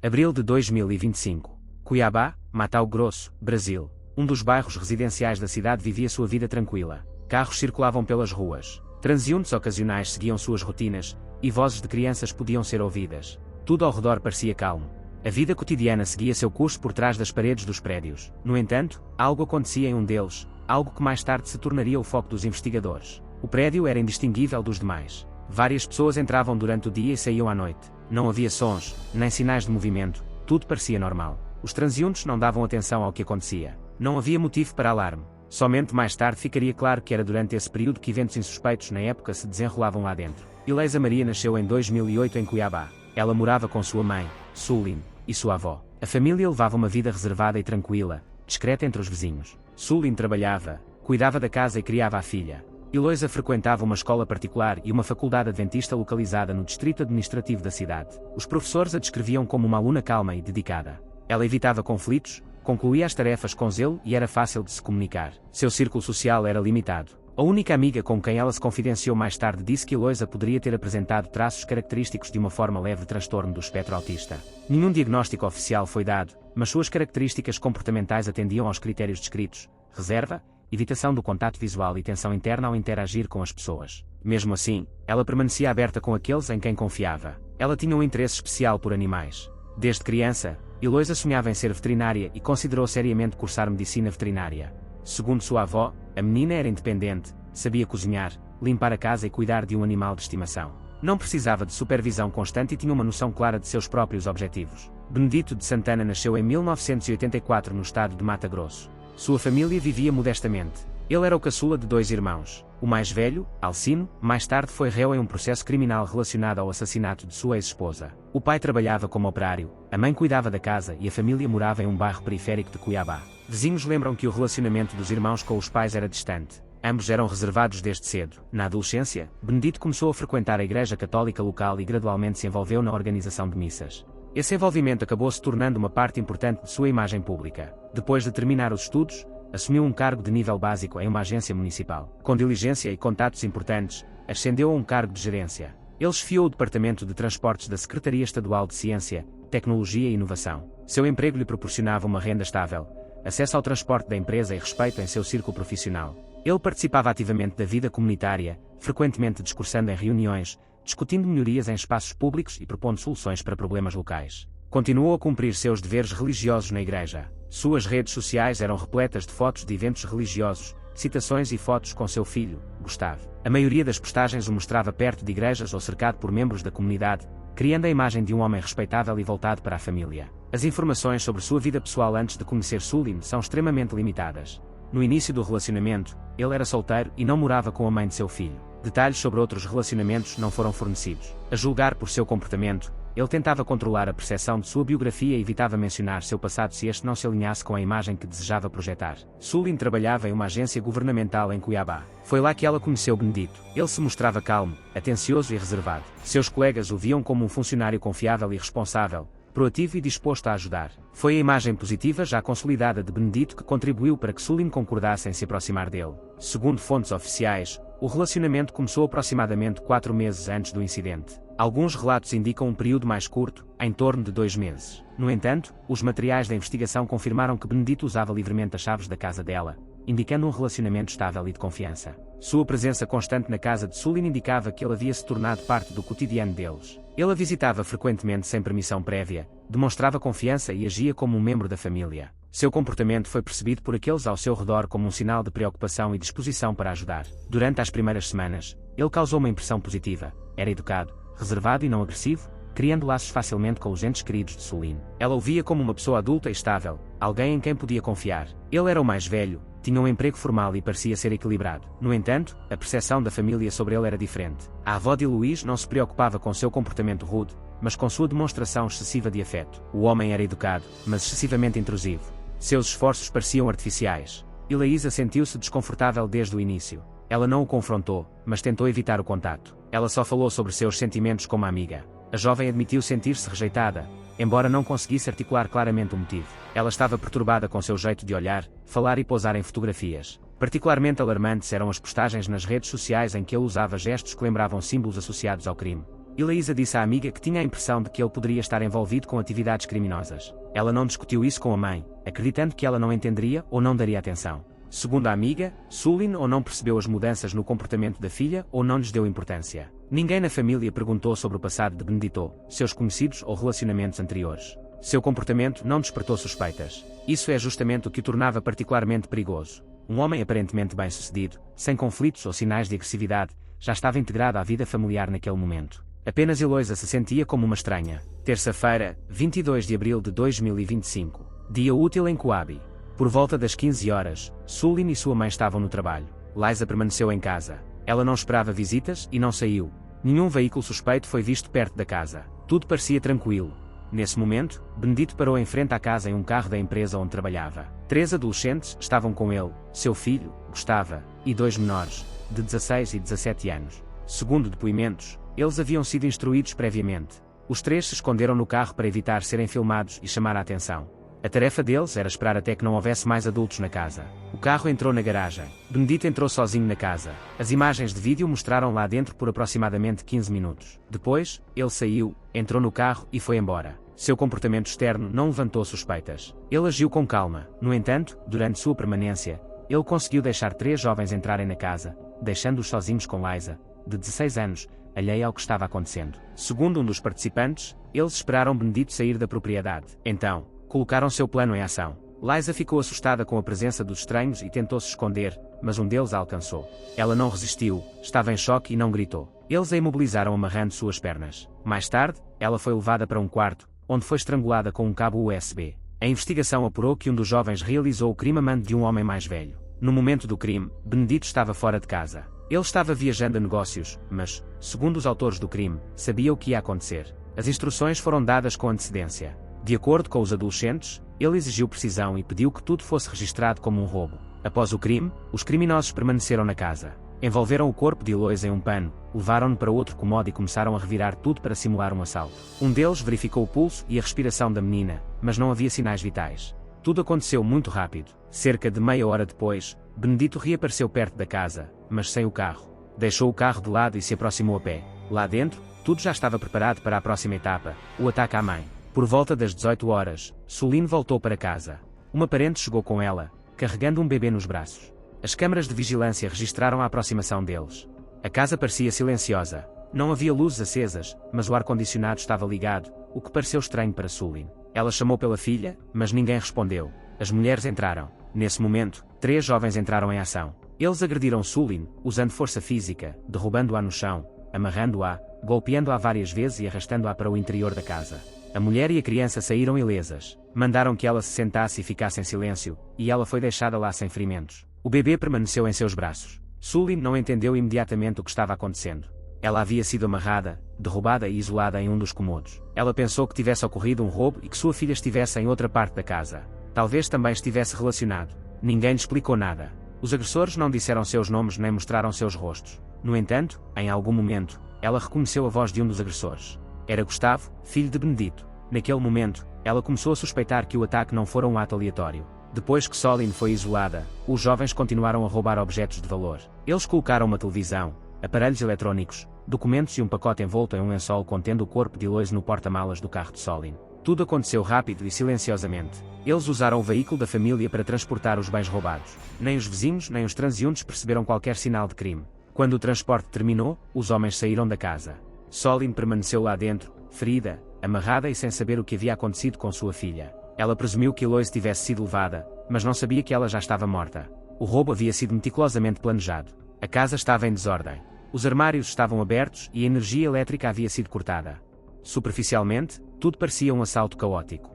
Abril de 2025. Cuiabá, Mato Grosso, Brasil. Um dos bairros residenciais da cidade vivia sua vida tranquila. Carros circulavam pelas ruas. Transeuntes ocasionais seguiam suas rotinas, e vozes de crianças podiam ser ouvidas. Tudo ao redor parecia calmo. A vida cotidiana seguia seu curso por trás das paredes dos prédios. No entanto, algo acontecia em um deles, algo que mais tarde se tornaria o foco dos investigadores. O prédio era indistinguível dos demais. Várias pessoas entravam durante o dia e saíam à noite. Não havia sons, nem sinais de movimento, tudo parecia normal. Os transeuntes não davam atenção ao que acontecia. Não havia motivo para alarme. Somente mais tarde ficaria claro que era durante esse período que eventos insuspeitos na época se desenrolavam lá dentro. Ileisa Maria nasceu em 2008 em Cuiabá. Ela morava com sua mãe, Suline, e sua avó. A família levava uma vida reservada e tranquila, discreta entre os vizinhos. Suline trabalhava, cuidava da casa e criava a filha. Ileisa frequentava uma escola particular e uma faculdade adventista localizada no distrito administrativo da cidade. Os professores a descreviam como uma aluna calma e dedicada. Ela evitava conflitos, concluía as tarefas com zelo e era fácil de se comunicar. Seu círculo social era limitado. A única amiga com quem ela se confidenciou mais tarde disse que Ileisa poderia ter apresentado traços característicos de uma forma leve de transtorno do espectro autista. Nenhum diagnóstico oficial foi dado, mas suas características comportamentais atendiam aos critérios descritos: reserva, evitação do contato visual e tensão interna ao interagir com as pessoas. Mesmo assim, ela permanecia aberta com aqueles em quem confiava. Ela tinha um interesse especial por animais. Desde criança, Ileisa sonhava em ser veterinária e considerou seriamente cursar medicina veterinária. Segundo sua avó, a menina era independente, sabia cozinhar, limpar a casa e cuidar de um animal de estimação. Não precisava de supervisão constante e tinha uma noção clara de seus próprios objetivos. Benedito de Santana nasceu em 1984 no estado de Mato Grosso. Sua família vivia modestamente. Ele era o caçula de 2 irmãos. O mais velho, Alcino, mais tarde foi réu em um processo criminal relacionado ao assassinato de sua ex-esposa. O pai trabalhava como operário, a mãe cuidava da casa e a família morava em um bairro periférico de Cuiabá. Vizinhos lembram que o relacionamento dos irmãos com os pais era distante. Ambos eram reservados desde cedo. Na adolescência, Benedito começou a frequentar a igreja católica local e gradualmente se envolveu na organização de missas. Esse envolvimento acabou se tornando uma parte importante de sua imagem pública. Depois de terminar os estudos, assumiu um cargo de nível básico em uma agência municipal. Com diligência e contatos importantes, ascendeu a um cargo de gerência. Ele chefiou o Departamento de Transportes da Secretaria Estadual de Ciência, Tecnologia e Inovação. Seu emprego lhe proporcionava uma renda estável, acesso ao transporte da empresa e respeito em seu círculo profissional. Ele participava ativamente da vida comunitária, frequentemente discursando em reuniões, discutindo melhorias em espaços públicos e propondo soluções para problemas locais. Continuou a cumprir seus deveres religiosos na igreja. Suas redes sociais eram repletas de fotos de eventos religiosos, citações e fotos com seu filho, Gustavo. A maioria das postagens o mostrava perto de igrejas ou cercado por membros da comunidade, criando a imagem de um homem respeitável e voltado para a família. As informações sobre sua vida pessoal antes de conhecer Suline são extremamente limitadas. No início do relacionamento, ele era solteiro e não morava com a mãe de seu filho. Detalhes sobre outros relacionamentos não foram fornecidos. A julgar por seu comportamento, ele tentava controlar a percepção de sua biografia e evitava mencionar seu passado se este não se alinhasse com a imagem que desejava projetar. Suline trabalhava em uma agência governamental em Cuiabá. Foi lá que ela conheceu Benedito. Ele se mostrava calmo, atencioso e reservado. Seus colegas o viam como um funcionário confiável e responsável, proativo e disposto a ajudar. Foi a imagem positiva já consolidada de Benedito que contribuiu para que Suline concordasse em se aproximar dele. Segundo fontes oficiais, o relacionamento começou aproximadamente 4 meses antes do incidente. Alguns relatos indicam um período mais curto, em torno de 2 meses. No entanto, os materiais da investigação confirmaram que Benedito usava livremente as chaves da casa dela, indicando um relacionamento estável e de confiança. Sua presença constante na casa de Suline indicava que ele havia se tornado parte do cotidiano deles. Ele a visitava frequentemente sem permissão prévia, demonstrava confiança e agia como um membro da família. Seu comportamento foi percebido por aqueles ao seu redor como um sinal de preocupação e disposição para ajudar. Durante as primeiras semanas, ele causou uma impressão positiva. Era educado, reservado e não agressivo, criando laços facilmente com os entes queridos de Suline. Ela o via como uma pessoa adulta e estável, alguém em quem podia confiar. Ele era o mais velho, tinha um emprego formal e parecia ser equilibrado. No entanto, a percepção da família sobre ele era diferente. A avó de Luís não se preocupava com seu comportamento rude, mas com sua demonstração excessiva de afeto. O homem era educado, mas excessivamente intrusivo. Seus esforços pareciam artificiais. Ileisa sentiu-se desconfortável desde o início. Ela não o confrontou, mas tentou evitar o contato. Ela só falou sobre seus sentimentos como amiga. A jovem admitiu sentir-se rejeitada, embora não conseguisse articular claramente o motivo. Ela estava perturbada com seu jeito de olhar, falar e posar em fotografias. Particularmente alarmantes eram as postagens nas redes sociais em que ele usava gestos que lembravam símbolos associados ao crime. Elisa disse à amiga que tinha a impressão de que ele poderia estar envolvido com atividades criminosas. Ela não discutiu isso com a mãe, acreditando que ela não entenderia ou não daria atenção. Segundo a amiga, Sulin ou não percebeu as mudanças no comportamento da filha ou não lhes deu importância. Ninguém na família perguntou sobre o passado de Benedito, seus conhecidos ou relacionamentos anteriores. Seu comportamento não despertou suspeitas. Isso é justamente o que o tornava particularmente perigoso. Um homem aparentemente bem-sucedido, sem conflitos ou sinais de agressividade, já estava integrado à vida familiar naquele momento. Apenas Eloisa se sentia como uma estranha. Terça-feira, 22 de abril de 2025. Dia útil em Coabi. Por volta das 15 horas, Sulin e sua mãe estavam no trabalho. Liza permaneceu em casa. Ela não esperava visitas e não saiu. Nenhum veículo suspeito foi visto perto da casa. Tudo parecia tranquilo. Nesse momento, Benedito parou em frente à casa em um carro da empresa onde trabalhava. 3 adolescentes estavam com ele, seu filho, Gustavo, e 2 menores, de 16 e 17 anos. Segundo depoimentos, eles haviam sido instruídos previamente. Os 3 se esconderam no carro para evitar serem filmados e chamar a atenção. A tarefa deles era esperar até que não houvesse mais adultos na casa. O carro entrou na garagem. Benedito entrou sozinho na casa. As imagens de vídeo mostraram lá dentro por aproximadamente 15 minutos. Depois, ele saiu, entrou no carro e foi embora. Seu comportamento externo não levantou suspeitas. Ele agiu com calma. No entanto, durante sua permanência, ele conseguiu deixar 3 jovens entrarem na casa, deixando-os sozinhos com Liza, de 16 anos, alheia ao que estava acontecendo. Segundo um dos participantes, eles esperaram Benedito sair da propriedade. Então, colocaram seu plano em ação. Liza ficou assustada com a presença dos estranhos e tentou se esconder, mas um deles a alcançou. Ela não resistiu, estava em choque e não gritou. Eles a imobilizaram amarrando suas pernas. Mais tarde, ela foi levada para um quarto, onde foi estrangulada com um cabo USB. A investigação apurou que um dos jovens realizou o crime a mando de um homem mais velho. No momento do crime, Benedito estava fora de casa. Ele estava viajando a negócios, mas, segundo os autores do crime, sabia o que ia acontecer. As instruções foram dadas com antecedência. De acordo com os adolescentes, ele exigiu precisão e pediu que tudo fosse registrado como um roubo. Após o crime, os criminosos permaneceram na casa. Envolveram o corpo de Eloisa em um pano, levaram-no para outro cômodo e começaram a revirar tudo para simular um assalto. Um deles verificou o pulso e a respiração da menina, mas não havia sinais vitais. Tudo aconteceu muito rápido. Cerca de meia hora depois, Benedito reapareceu perto da casa, mas sem o carro. Deixou o carro de lado e se aproximou a pé. Lá dentro, tudo já estava preparado para a próxima etapa, o ataque à mãe. Por volta das 18 horas, Sulin voltou para casa. Uma parente chegou com ela, carregando um bebê nos braços. As câmaras de vigilância registraram a aproximação deles. A casa parecia silenciosa. Não havia luzes acesas, mas o ar-condicionado estava ligado, o que pareceu estranho para Sulin. Ela chamou pela filha, mas ninguém respondeu. As mulheres entraram. Nesse momento, 3 jovens entraram em ação. Eles agrediram Sulin, usando força física, derrubando-a no chão, amarrando-a, golpeando-a várias vezes e arrastando-a para o interior da casa. A mulher e a criança saíram ilesas. Mandaram que ela se sentasse e ficasse em silêncio, e ela foi deixada lá sem ferimentos. O bebê permaneceu em seus braços. Sulin não entendeu imediatamente o que estava acontecendo. Ela havia sido amarrada, derrubada e isolada em um dos cômodos. Ela pensou que tivesse ocorrido um roubo e que sua filha estivesse em outra parte da casa. Talvez também estivesse relacionado. Ninguém lhe explicou nada. Os agressores não disseram seus nomes nem mostraram seus rostos. No entanto, em algum momento, ela reconheceu a voz de um dos agressores. Era Gustavo, filho de Benedito. Naquele momento, ela começou a suspeitar que o ataque não fora um ato aleatório. Depois que Sulin foi isolada, os jovens continuaram a roubar objetos de valor. Eles colocaram uma televisão, aparelhos eletrónicos, documentos e um pacote envolto em um lençol contendo o corpo de Eloise no porta-malas do carro de Sulin. Tudo aconteceu rápido e silenciosamente. Eles usaram o veículo da família para transportar os bens roubados. Nem os vizinhos nem os transeuntes perceberam qualquer sinal de crime. Quando o transporte terminou, os homens saíram da casa. Sulin permaneceu lá dentro, ferida, amarrada e sem saber o que havia acontecido com sua filha. Ela presumiu que Eloise tivesse sido levada, mas não sabia que ela já estava morta. O roubo havia sido meticulosamente planejado. A casa estava em desordem. Os armários estavam abertos e a energia elétrica havia sido cortada. Superficialmente, tudo parecia um assalto caótico.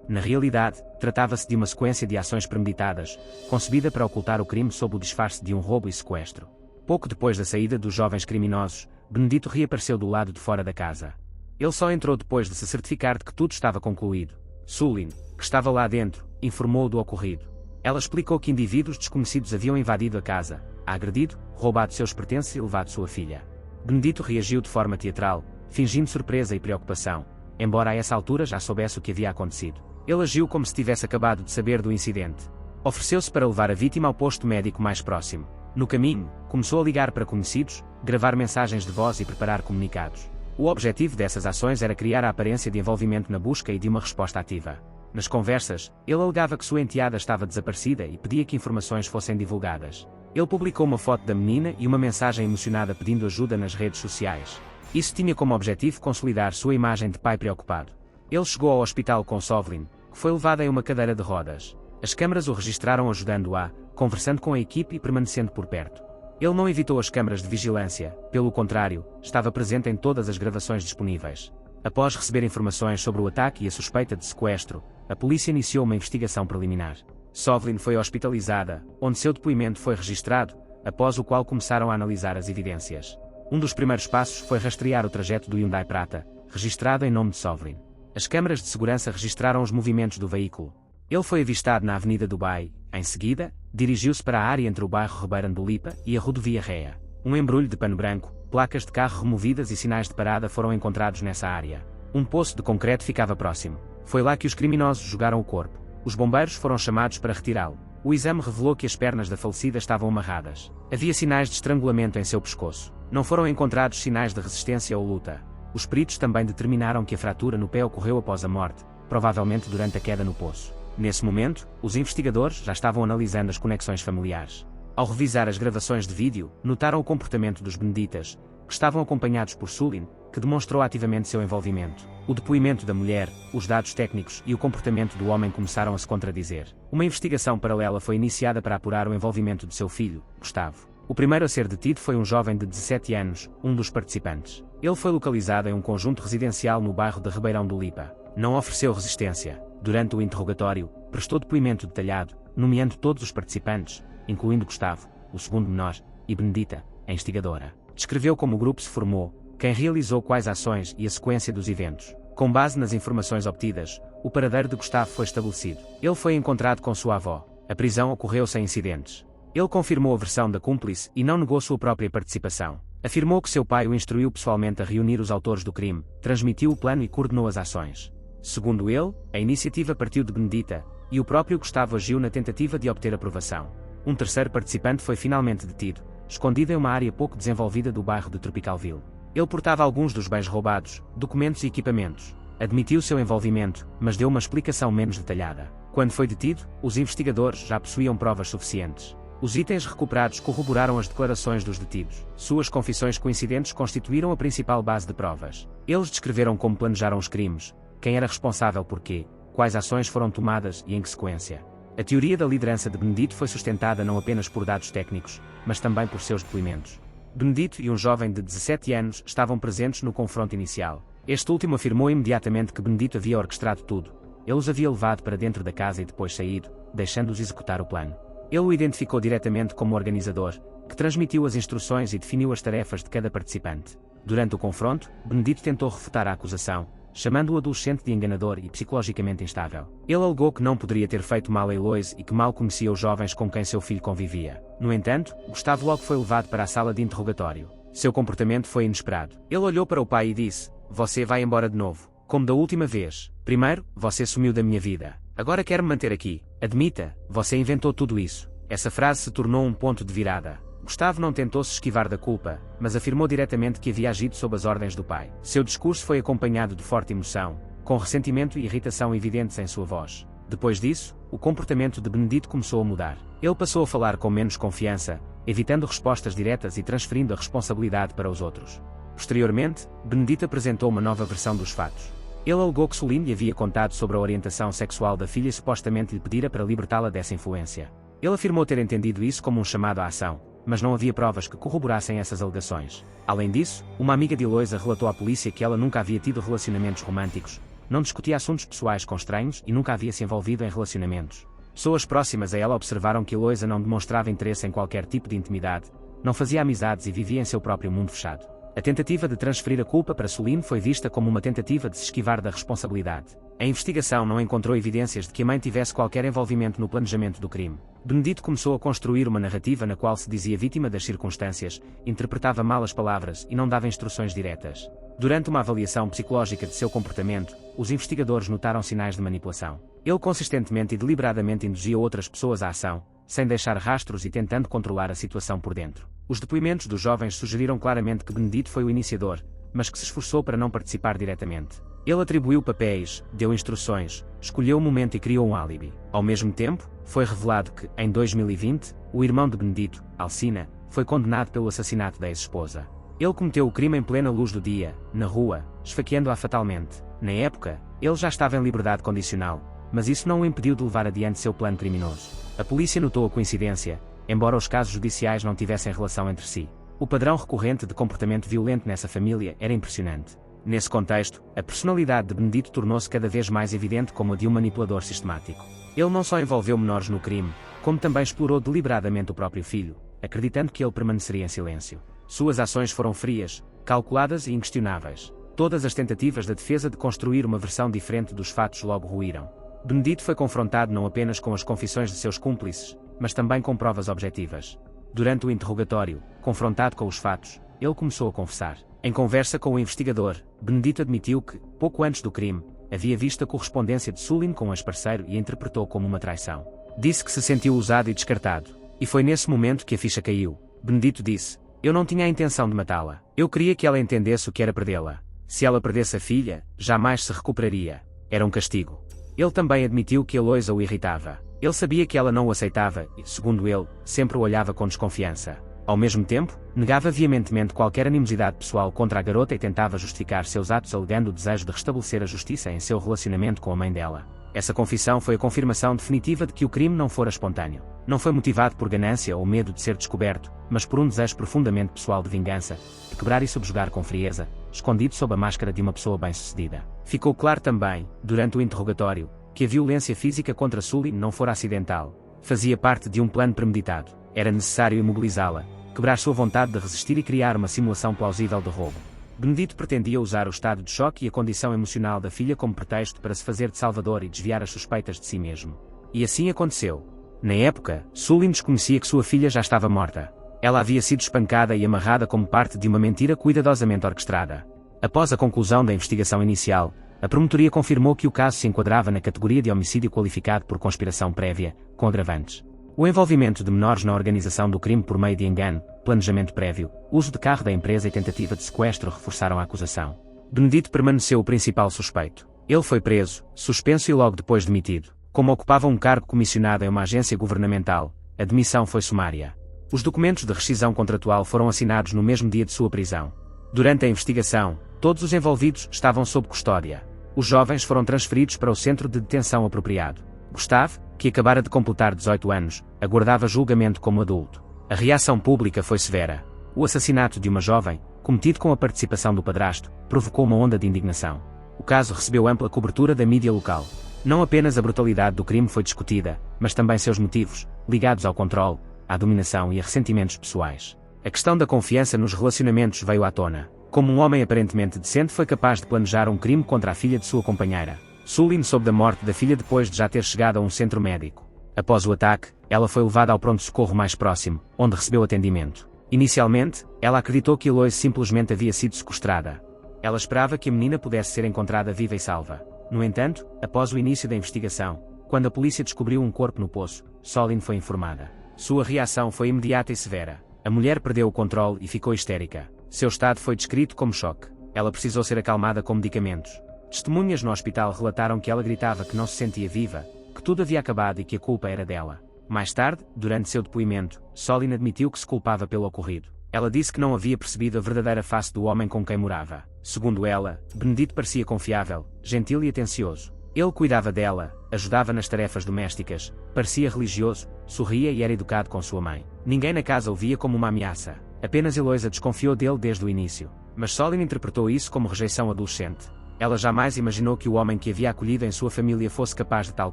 Na realidade, tratava-se de uma sequência de ações premeditadas, concebida para ocultar o crime sob o disfarce de um roubo e sequestro. Pouco depois da saída dos jovens criminosos, Benedito reapareceu do lado de fora da casa. Ele só entrou depois de se certificar de que tudo estava concluído. Sulin, que estava lá dentro, informou do ocorrido. Ela explicou que indivíduos desconhecidos haviam invadido a casa, agredido, roubado seus pertences e levado sua filha. Benedito reagiu de forma teatral, fingindo surpresa e preocupação, embora a essa altura já soubesse o que havia acontecido. Ele agiu como se tivesse acabado de saber do incidente. Ofereceu-se para levar a vítima ao posto médico mais próximo. No caminho, começou a ligar para conhecidos, gravar mensagens de voz e preparar comunicados. O objetivo dessas ações era criar a aparência de envolvimento na busca e de uma resposta ativa. Nas conversas, ele alegava que sua enteada estava desaparecida e pedia que informações fossem divulgadas. Ele publicou uma foto da menina e uma mensagem emocionada pedindo ajuda nas redes sociais. Isso tinha como objetivo consolidar sua imagem de pai preocupado. Ele chegou ao hospital com Sovlin, que foi levada em uma cadeira de rodas. As câmaras o registraram ajudando-a, conversando com a equipe e permanecendo por perto. Ele não evitou as câmaras de vigilância, pelo contrário, estava presente em todas as gravações disponíveis. Após receber informações sobre o ataque e a suspeita de sequestro, a polícia iniciou uma investigação preliminar. Sovlin foi hospitalizada, onde seu depoimento foi registrado, após o qual começaram a analisar as evidências. Um dos primeiros passos foi rastrear o trajeto do Hyundai Prata, registrado em nome de Sovlin. As câmaras de segurança registraram os movimentos do veículo. Ele foi avistado na Avenida Dubai. Em seguida, dirigiu-se para a área entre o bairro Ribeirão do Lipa e a rodovia Réa. Um embrulho de pano branco, placas de carro removidas e sinais de parada foram encontrados nessa área. Um poço de concreto ficava próximo. Foi lá que os criminosos jogaram o corpo. Os bombeiros foram chamados para retirá-lo. O exame revelou que as pernas da falecida estavam amarradas. Havia sinais de estrangulamento em seu pescoço. Não foram encontrados sinais de resistência ou luta. Os peritos também determinaram que a fratura no pé ocorreu após a morte, provavelmente durante a queda no poço. Nesse momento, os investigadores já estavam analisando as conexões familiares. Ao revisar as gravações de vídeo, notaram o comportamento dos benditas, que estavam acompanhados por Sulin, que demonstrou ativamente seu envolvimento. O depoimento da mulher, os dados técnicos e o comportamento do homem começaram a se contradizer. Uma investigação paralela foi iniciada para apurar o envolvimento de seu filho, Gustavo. O primeiro a ser detido foi um jovem de 17 anos, um dos participantes. Ele foi localizado em um conjunto residencial no bairro de Ribeirão do Lipa. Não ofereceu resistência. Durante o interrogatório, prestou depoimento detalhado, nomeando todos os participantes, incluindo Gustavo, o segundo menor, e Benedita, a instigadora. Descreveu como o grupo se formou, quem realizou quais ações e a sequência dos eventos. Com base nas informações obtidas, o paradeiro de Gustavo foi estabelecido. Ele foi encontrado com sua avó. A prisão ocorreu sem incidentes. Ele confirmou a versão da cúmplice e não negou sua própria participação. Afirmou que seu pai o instruiu pessoalmente a reunir os autores do crime, transmitiu o plano e coordenou as ações. Segundo ele, a iniciativa partiu de Benedita, e o próprio Gustavo agiu na tentativa de obter aprovação. Um terceiro participante foi finalmente detido, escondido em uma área pouco desenvolvida do bairro de Tropicalville. Ele portava alguns dos bens roubados, documentos e equipamentos. Admitiu seu envolvimento, mas deu uma explicação menos detalhada. Quando foi detido, os investigadores já possuíam provas suficientes. Os itens recuperados corroboraram as declarações dos detidos. Suas confissões coincidentes constituíram a principal base de provas. Eles descreveram como planejaram os crimes, quem era responsável por quê, quais ações foram tomadas e em que sequência. A teoria da liderança de Benedito foi sustentada não apenas por dados técnicos, mas também por seus depoimentos. Benedito e um jovem de 17 anos estavam presentes no confronto inicial. Este último afirmou imediatamente que Benedito havia orquestrado tudo. Ele os havia levado para dentro da casa e depois saído, deixando-os executar o plano. Ele o identificou diretamente como organizador, que transmitiu as instruções e definiu as tarefas de cada participante. Durante o confronto, Benedito tentou refutar a acusação, chamando o adolescente de enganador e psicologicamente instável. Ele alegou que não poderia ter feito mal a Eloise e que mal conhecia os jovens com quem seu filho convivia. No entanto, Gustavo logo foi levado para a sala de interrogatório. Seu comportamento foi inesperado. Ele olhou para o pai e disse: "Você vai embora de novo, como da última vez. Primeiro, você sumiu da minha vida. Agora quer me manter aqui. Admita, você inventou tudo isso." Essa frase se tornou um ponto de virada. Gustavo não tentou se esquivar da culpa, mas afirmou diretamente que havia agido sob as ordens do pai. Seu discurso foi acompanhado de forte emoção, com ressentimento e irritação evidentes em sua voz. Depois disso, o comportamento de Benedito começou a mudar. Ele passou a falar com menos confiança, evitando respostas diretas e transferindo a responsabilidade para os outros. Posteriormente, Benedito apresentou uma nova versão dos fatos. Ele alegou que Sulin lhe havia contado sobre a orientação sexual da filha e supostamente lhe pedira para libertá-la dessa influência. Ele afirmou ter entendido isso como um chamado à ação, mas não havia provas que corroborassem essas alegações. Além disso, uma amiga de Eloisa relatou à polícia que ela nunca havia tido relacionamentos românticos, não discutia assuntos pessoais com estranhos e nunca havia se envolvido em relacionamentos. Pessoas próximas a ela observaram que Eloisa não demonstrava interesse em qualquer tipo de intimidade, não fazia amizades e vivia em seu próprio mundo fechado. A tentativa de transferir a culpa para Sulin foi vista como uma tentativa de se esquivar da responsabilidade. A investigação não encontrou evidências de que a mãe tivesse qualquer envolvimento no planejamento do crime. Benedito começou a construir uma narrativa na qual se dizia vítima das circunstâncias, interpretava mal as palavras e não dava instruções diretas. Durante uma avaliação psicológica de seu comportamento, os investigadores notaram sinais de manipulação. Ele consistentemente e deliberadamente induzia outras pessoas à ação, sem deixar rastros e tentando controlar a situação por dentro. Os depoimentos dos jovens sugeriram claramente que Benedito foi o iniciador, mas que se esforçou para não participar diretamente. Ele atribuiu papéis, deu instruções, escolheu o momento e criou um álibi. Ao mesmo tempo, foi revelado que, em 2020, o irmão de Benedito, Alcina, foi condenado pelo assassinato da ex-esposa. Ele cometeu o crime em plena luz do dia, na rua, esfaqueando-a fatalmente. Na época, ele já estava em liberdade condicional, mas isso não o impediu de levar adiante seu plano criminoso. A polícia notou a coincidência, embora os casos judiciais não tivessem relação entre si. O padrão recorrente de comportamento violento nessa família era impressionante. Nesse contexto, a personalidade de Benedito tornou-se cada vez mais evidente como a de um manipulador sistemático. Ele não só envolveu menores no crime, como também explorou deliberadamente o próprio filho, acreditando que ele permaneceria em silêncio. Suas ações foram frias, calculadas e inquestionáveis. Todas as tentativas da defesa de construir uma versão diferente dos fatos logo ruíram. Benedito foi confrontado não apenas com as confissões de seus cúmplices, mas também com provas objetivas. Durante o interrogatório, confrontado com os fatos, ele começou a confessar. Em conversa com o investigador, Benedito admitiu que, pouco antes do crime, havia visto a correspondência de Sulin com um ex-parceiro e a interpretou como uma traição. Disse que se sentiu usado e descartado. E foi nesse momento que a ficha caiu. Benedito disse: "Eu não tinha a intenção de matá-la. Eu queria que ela entendesse o que era perdê-la. Se ela perdesse a filha, jamais se recuperaria. Era um castigo." Ele também admitiu que Eloísa o irritava. Ele sabia que ela não o aceitava e, segundo ele, sempre o olhava com desconfiança. Ao mesmo tempo, negava veementemente qualquer animosidade pessoal contra a garota e tentava justificar seus atos alegando o desejo de restabelecer a justiça em seu relacionamento com a mãe dela. Essa confissão foi a confirmação definitiva de que o crime não fora espontâneo. Não foi motivado por ganância ou medo de ser descoberto, mas por um desejo profundamente pessoal de vingança, de quebrar e subjugar com frieza, escondido sob a máscara de uma pessoa bem-sucedida. Ficou claro também, durante o interrogatório, que a violência física contra Sully não fora acidental. Fazia parte de um plano premeditado. Era necessário imobilizá-la, quebrar sua vontade de resistir e criar uma simulação plausível de roubo. Benedito pretendia usar o estado de choque e a condição emocional da filha como pretexto para se fazer de salvador e desviar as suspeitas de si mesmo. E assim aconteceu. Na época, Sully desconhecia que sua filha já estava morta. Ela havia sido espancada e amarrada como parte de uma mentira cuidadosamente orquestrada. Após a conclusão da investigação inicial, a promotoria confirmou que o caso se enquadrava na categoria de homicídio qualificado por conspiração prévia, com agravantes. O envolvimento de menores na organização do crime por meio de engano, planejamento prévio, uso de carro da empresa e tentativa de sequestro reforçaram a acusação. Benedito permaneceu o principal suspeito. Ele foi preso, suspenso e logo depois demitido. Como ocupava um cargo comissionado em uma agência governamental, a demissão foi sumária. Os documentos de rescisão contratual foram assinados no mesmo dia de sua prisão. Durante a investigação, todos os envolvidos estavam sob custódia. Os jovens foram transferidos para o centro de detenção apropriado. Gustave, que acabara de completar 18 anos, aguardava julgamento como adulto. A reação pública foi severa. O assassinato de uma jovem, cometido com a participação do padrasto, provocou uma onda de indignação. O caso recebeu ampla cobertura da mídia local. Não apenas a brutalidade do crime foi discutida, mas também seus motivos, ligados ao controle, à dominação e a ressentimentos pessoais. A questão da confiança nos relacionamentos veio à tona. Como um homem aparentemente decente foi capaz de planejar um crime contra a filha de sua companheira. Sully soube da morte da filha depois de já ter chegado a um centro médico. Após o ataque, ela foi levada ao pronto-socorro mais próximo, onde recebeu atendimento. Inicialmente, ela acreditou que Eloise simplesmente havia sido sequestrada. Ela esperava que a menina pudesse ser encontrada viva e salva. No entanto, após o início da investigação, quando a polícia descobriu um corpo no poço, Sully foi informada. Sua reação foi imediata e severa. A mulher perdeu o controle e ficou histérica. Seu estado foi descrito como choque. Ela precisou ser acalmada com medicamentos. Testemunhas no hospital relataram que ela gritava que não se sentia viva, que tudo havia acabado e que a culpa era dela. Mais tarde, durante seu depoimento, Sully admitiu que se culpava pelo ocorrido. Ela disse que não havia percebido a verdadeira face do homem com quem morava. Segundo ela, Benedito parecia confiável, gentil e atencioso. Ele cuidava dela, ajudava nas tarefas domésticas, parecia religioso, sorria e era educado com sua mãe. Ninguém na casa o via como uma ameaça. Apenas Eloísa desconfiou dele desde o início. Mas Sully interpretou isso como rejeição adolescente. Ela jamais imaginou que o homem que havia acolhido em sua família fosse capaz de tal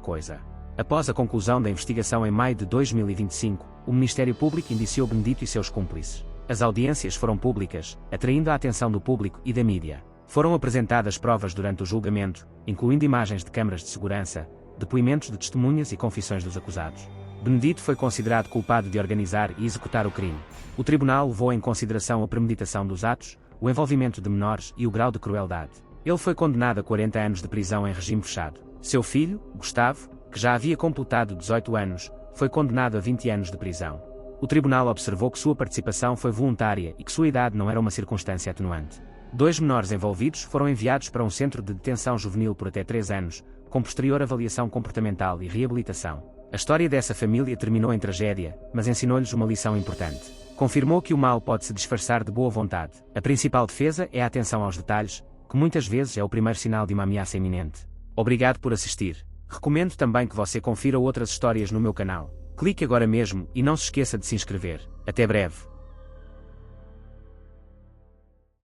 coisa. Após a conclusão da investigação em maio de 2025, o Ministério Público indiciou Benedito e seus cúmplices. As audiências foram públicas, atraindo a atenção do público e da mídia. Foram apresentadas provas durante o julgamento, incluindo imagens de câmaras de segurança, depoimentos de testemunhas e confissões dos acusados. Benedito foi considerado culpado de organizar e executar o crime. O tribunal levou em consideração a premeditação dos atos, o envolvimento de menores e o grau de crueldade. Ele foi condenado a 40 anos de prisão em regime fechado. Seu filho, Gustavo, que já havia completado 18 anos, foi condenado a 20 anos de prisão. O tribunal observou que sua participação foi voluntária e que sua idade não era uma circunstância atenuante. 2 menores envolvidos foram enviados para um centro de detenção juvenil por até 3 anos, com posterior avaliação comportamental e reabilitação. A história dessa família terminou em tragédia, mas ensinou-lhes uma lição importante. Confirmou que o mal pode se disfarçar de boa vontade. A principal defesa é a atenção aos detalhes, que muitas vezes é o primeiro sinal de uma ameaça iminente. Obrigado por assistir. Recomendo também que você confira outras histórias no meu canal. Clique agora mesmo e não se esqueça de se inscrever. Até breve.